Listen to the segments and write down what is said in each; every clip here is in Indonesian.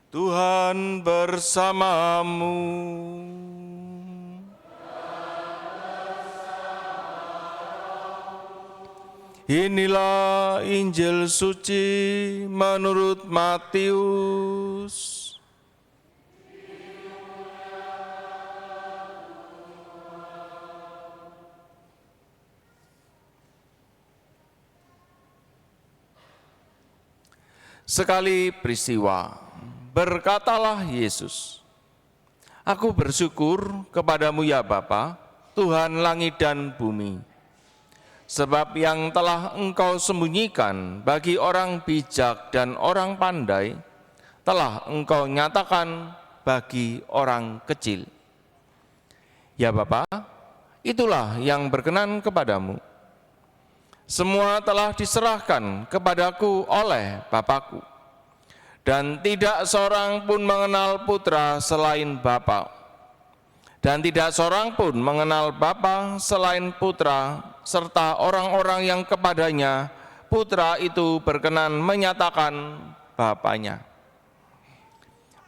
Tuhan bersamamu. Inilah Injil suci menurut Matius. Sekali peristiwa, berkatalah Yesus, "Aku bersyukur kepadamu ya Bapa, Tuhan langit dan bumi, sebab yang telah Engkau sembunyikan bagi orang bijak dan orang pandai, telah Engkau nyatakan bagi orang kecil. Ya Bapa, itulah yang berkenan kepadamu. Semua telah diserahkan kepadaku oleh Bapakku, dan tidak seorang pun mengenal Putra selain Bapa, dan tidak seorang pun mengenal Bapa selain Putra, serta orang-orang yang kepadanya Putra itu berkenan menyatakan Bapanya.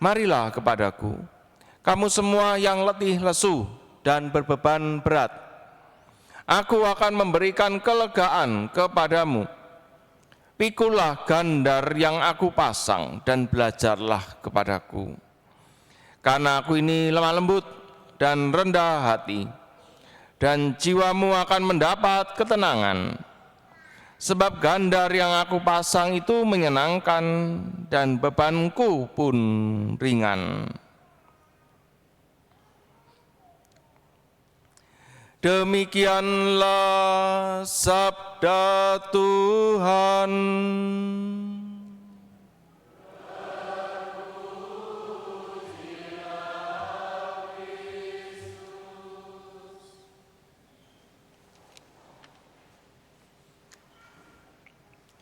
Marilah kepadaku, kamu semua yang letih lesu dan berbeban berat. Aku akan memberikan kelegaan kepadamu. Pikulah gandar yang aku pasang dan belajarlah kepadaku. Karena aku ini lemah lembut dan rendah hati, dan jiwamu akan mendapat ketenangan. Sebab gandar yang aku pasang itu menyenangkan dan bebanku pun ringan." Demikianlah sabda Tuhan.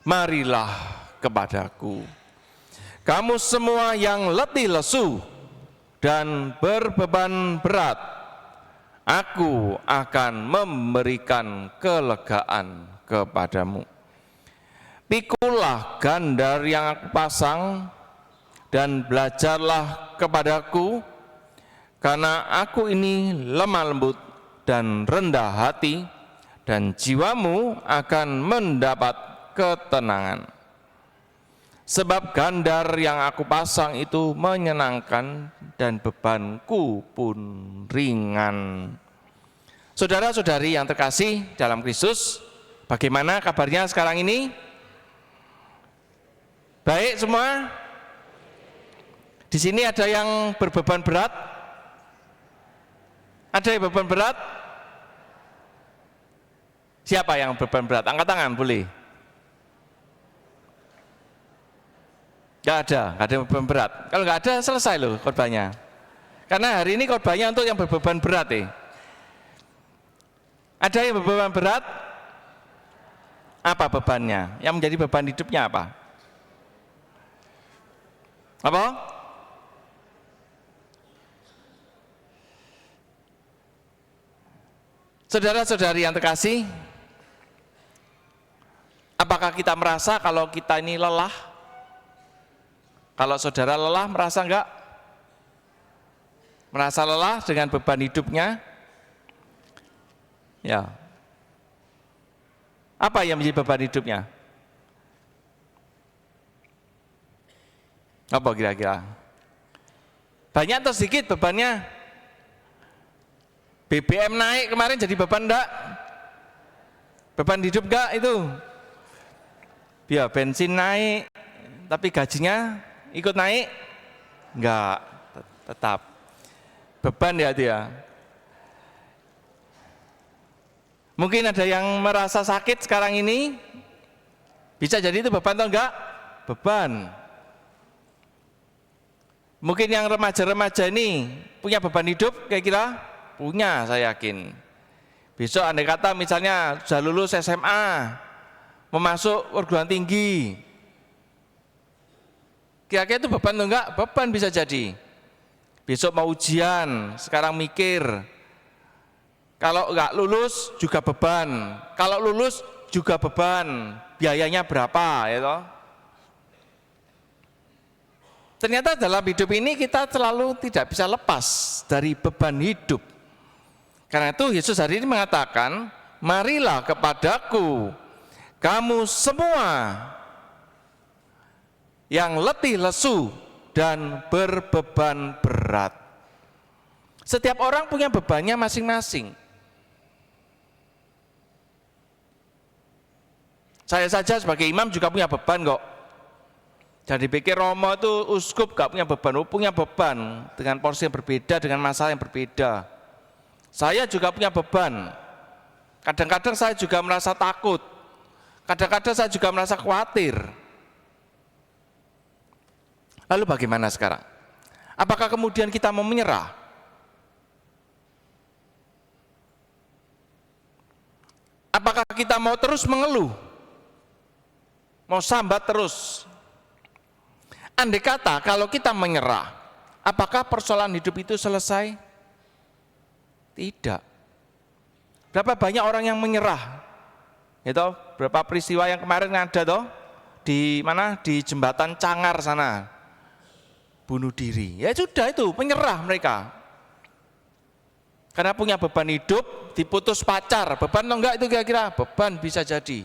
Marilah kepadaku, kamu semua yang letih lesu dan berbeban berat, Aku akan memberikan kelegaan kepadamu. Pikulah gandar yang aku pasang dan belajarlah kepadaku, karena aku ini lemah lembut dan rendah hati, dan jiwamu akan mendapat ketenangan. Sebab gandar yang aku pasang itu menyenangkan dan bebanku pun ringan. Saudara-saudari yang terkasih dalam Kristus, bagaimana kabarnya sekarang ini? Baik semua? Di sini ada yang berbeban berat? Ada yang beban berat? Siapa yang berbeban berat? Angkat tangan boleh. Nggak ada yang beban berat. Kalau nggak ada, selesai loh khotbahnya. Karena hari ini khotbahnya untuk yang berbeban berat. Ada yang berbeban berat? Apa bebannya? Yang menjadi beban hidupnya apa? Apa? Saudara-saudari yang terkasih, apakah kita merasa kalau kita ini lelah? Kalau saudara lelah, merasa enggak? Merasa lelah dengan beban hidupnya? Ya. Apa yang menjadi beban hidupnya? Apa kira-kira? Banyak atau sedikit bebannya? BBM naik kemarin jadi beban enggak? Beban hidup enggak itu? Ya, bensin naik, tapi gajinya ikut naik? Enggak, tetap beban ya dia. Mungkin ada yang merasa sakit sekarang ini, bisa jadi itu beban atau enggak? Beban. Mungkin yang remaja-remaja ini punya beban hidup, kira-kira punya, saya yakin. Besok andai kata misalnya sudah lulus SMA, mau masuk perguruan tinggi, kira-kira itu beban atau enggak? Beban bisa jadi. Besok mau ujian, sekarang mikir, kalau enggak lulus juga beban, kalau lulus juga beban, biayanya berapa, ya toh? Ternyata dalam hidup ini kita selalu tidak bisa lepas dari beban hidup. Karena itu Yesus hari ini mengatakan, marilah kepadaku kamu semua yang letih lesu dan berbeban berat. Setiap orang punya bebannya masing-masing. Saya saja sebagai imam juga punya beban kok. Jadi pikir Romo itu uskup gak punya beban, punya beban dengan porsi yang berbeda, dengan masalah yang berbeda. Saya juga punya beban. Kadang-kadang saya juga merasa takut. Kadang-kadang saya juga merasa khawatir. Lalu bagaimana sekarang? Apakah kemudian kita mau menyerah? Apakah kita mau terus mengeluh? Mau sambat terus? Andai kata kalau kita menyerah, apakah persoalan hidup itu selesai? Tidak. Berapa banyak orang yang menyerah? Itu berapa peristiwa yang kemarin ada toh di mana, di jembatan Cangar sana, bunuh diri. Ya sudah, itu menyerah mereka. Karena punya beban hidup, diputus pacar, beban atau enggak itu kira-kira? Beban bisa jadi.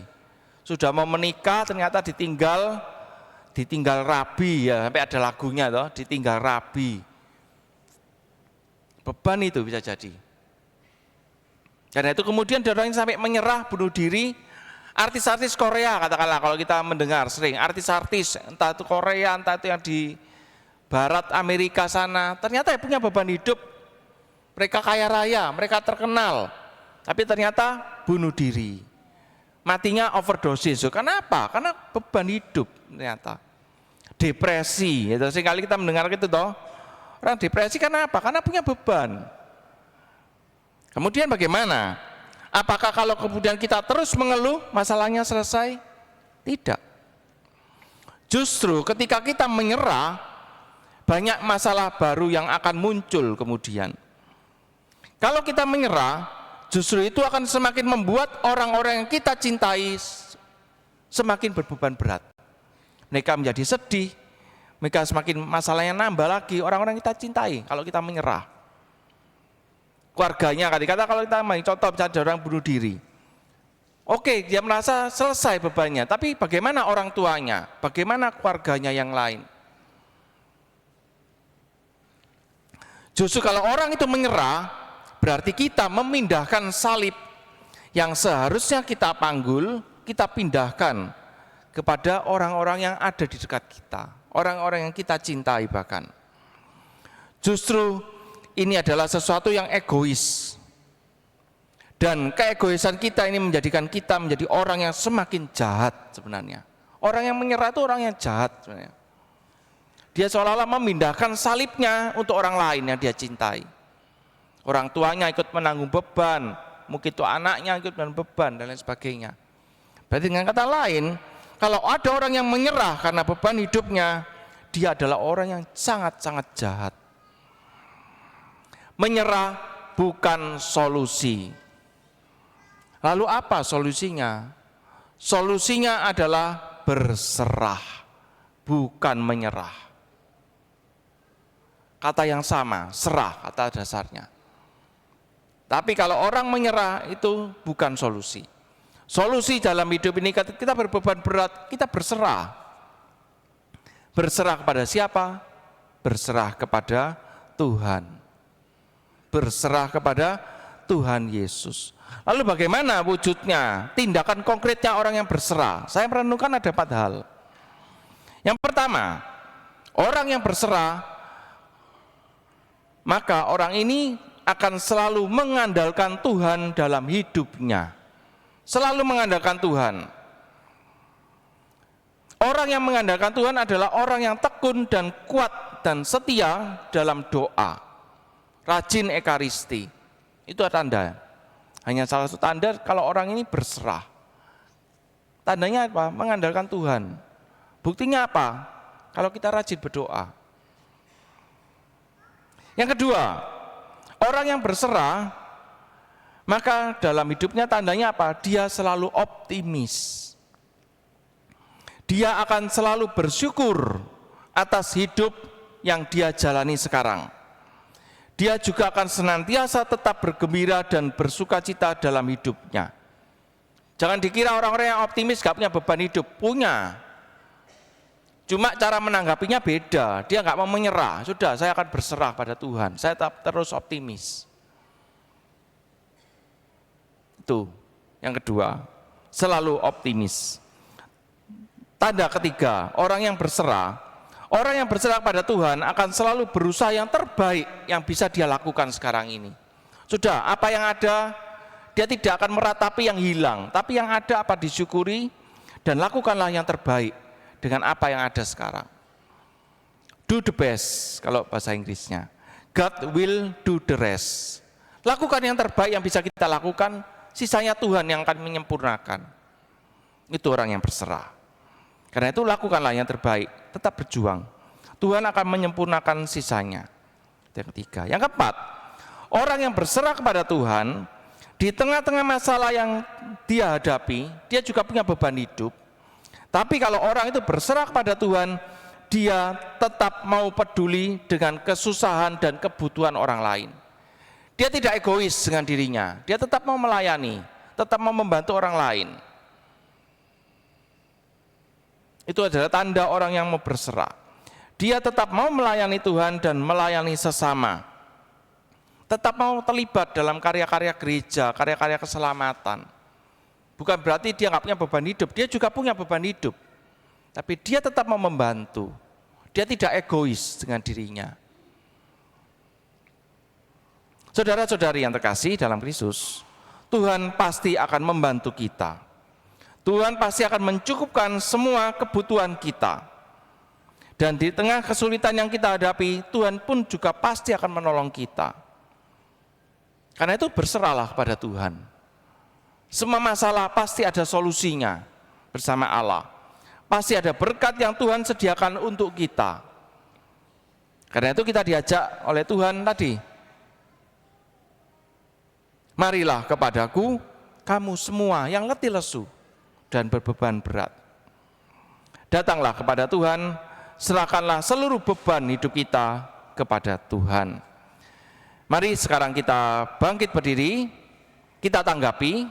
Sudah mau menikah ternyata ditinggal rabi, ya sampai ada lagunya toh, ditinggal rabi. Beban itu bisa jadi. Karena itu kemudian ada orang yang sampai menyerah, bunuh diri. Artis-artis Korea katakanlah, kalau kita mendengar sering artis-artis entah itu Korea, entah itu yang di barat Amerika sana, ternyata punya beban hidup. Mereka kaya raya, mereka terkenal, tapi ternyata bunuh diri. Matinya overdosis. Kenapa? Karena beban hidup ternyata. Depresi, itu seringkali kita mendengar gitu toh. Orang depresi karena apa? Karena punya beban. Kemudian bagaimana? Apakah kalau kemudian kita terus mengeluh, masalahnya selesai? Tidak. Justru ketika kita menyerah, banyak masalah baru yang akan muncul kemudian. Kalau kita menyerah, justru itu akan semakin membuat orang-orang yang kita cintai semakin berbeban berat. Mereka menjadi sedih, mereka semakin masalahnya nambah lagi, orang-orang yang kita cintai kalau kita menyerah. Keluarganya, kata kalau kita main contoh misalnya ada orang bunuh diri. Oke, dia merasa selesai bebannya, tapi bagaimana orang tuanya, bagaimana keluarganya yang lain? Justru kalau orang itu menyerah, berarti kita memindahkan salib yang seharusnya kita panggul, kita pindahkan kepada orang-orang yang ada di dekat kita, orang-orang yang kita cintai bahkan. Justru ini adalah sesuatu yang egois. Dan keegoisan kita ini menjadikan kita menjadi orang yang semakin jahat sebenarnya. Orang yang menyerah itu orang yang jahat sebenarnya. Dia seolah-olah memindahkan salibnya untuk orang lain yang dia cintai. Orang tuanya ikut menanggung beban, mungkin itu anaknya ikut menanggung beban dan lain sebagainya. Berarti dengan kata lain, kalau ada orang yang menyerah karena beban hidupnya, dia adalah orang yang sangat-sangat jahat. Menyerah bukan solusi. Lalu apa solusinya? Solusinya adalah berserah, bukan menyerah. Kata yang sama, serah kata dasarnya. Tapi kalau orang menyerah itu bukan solusi. Solusi dalam hidup ini kita berbeban berat, kita berserah. Berserah kepada siapa? Berserah kepada Tuhan. Berserah kepada Tuhan Yesus. Lalu bagaimana wujudnya, tindakan konkretnya orang yang berserah? Saya merenungkan ada 4 hal. Yang pertama, orang yang berserah, maka orang ini akan selalu mengandalkan Tuhan dalam hidupnya. Selalu mengandalkan Tuhan. Orang yang mengandalkan Tuhan adalah orang yang tekun dan kuat dan setia dalam doa. Rajin ekaristi. Itu tanda. Hanya salah satu tanda kalau orang ini berserah. Tandanya apa? Mengandalkan Tuhan. Buktinya apa? Kalau kita rajin berdoa. Yang kedua, orang yang berserah, maka dalam hidupnya tandanya apa? Dia selalu optimis. Dia akan selalu bersyukur atas hidup yang dia jalani sekarang. Dia juga akan senantiasa tetap bergembira dan bersukacita dalam hidupnya. Jangan dikira orang-orang yang optimis gak punya beban hidup, punya. Cuma cara menanggapinya beda, dia gak mau menyerah. Sudah, saya akan berserah pada Tuhan, saya tetap terus optimis. Itu yang kedua, selalu optimis. Tanda ketiga, orang yang berserah pada Tuhan akan selalu berusaha yang terbaik yang bisa dia lakukan sekarang ini. Sudah, apa yang ada, dia tidak akan meratapi yang hilang, tapi yang ada apa disyukuri, dan lakukanlah yang terbaik dengan apa yang ada sekarang. Do the best, kalau bahasa Inggrisnya. God will do the rest. Lakukan yang terbaik yang bisa kita lakukan, sisanya Tuhan yang akan menyempurnakan. Itu orang yang berserah. Karena itu lakukanlah yang terbaik, tetap berjuang. Tuhan akan menyempurnakan sisanya. Yang ketiga. Yang keempat, orang yang berserah kepada Tuhan, di tengah-tengah masalah yang dia hadapi, dia juga punya beban hidup. Tapi kalau orang itu berserah kepada Tuhan, dia tetap mau peduli dengan kesusahan dan kebutuhan orang lain. Dia tidak egois dengan dirinya, dia tetap mau melayani, tetap mau membantu orang lain. Itu adalah tanda orang yang mau berserah. Dia tetap mau melayani Tuhan dan melayani sesama. Tetap mau terlibat dalam karya-karya gereja, karya-karya keselamatan. Bukan berarti dia nggak punya beban hidup, dia juga punya beban hidup. Tapi dia tetap mau membantu. Dia tidak egois dengan dirinya. Saudara-saudari yang terkasih dalam Kristus, Tuhan pasti akan membantu kita. Tuhan pasti akan mencukupkan semua kebutuhan kita. Dan di tengah kesulitan yang kita hadapi, Tuhan pun juga pasti akan menolong kita. Karena itu berserahlah kepada Tuhan. Semua masalah pasti ada solusinya bersama Allah. Pasti ada berkat yang Tuhan sediakan untuk kita. Karena itu kita diajak oleh Tuhan tadi. Marilah kepadaku, kamu semua yang letih lesu dan berbeban berat. Datanglah kepada Tuhan, serahkanlah seluruh beban hidup kita kepada Tuhan. Mari sekarang kita bangkit berdiri, kita tanggapi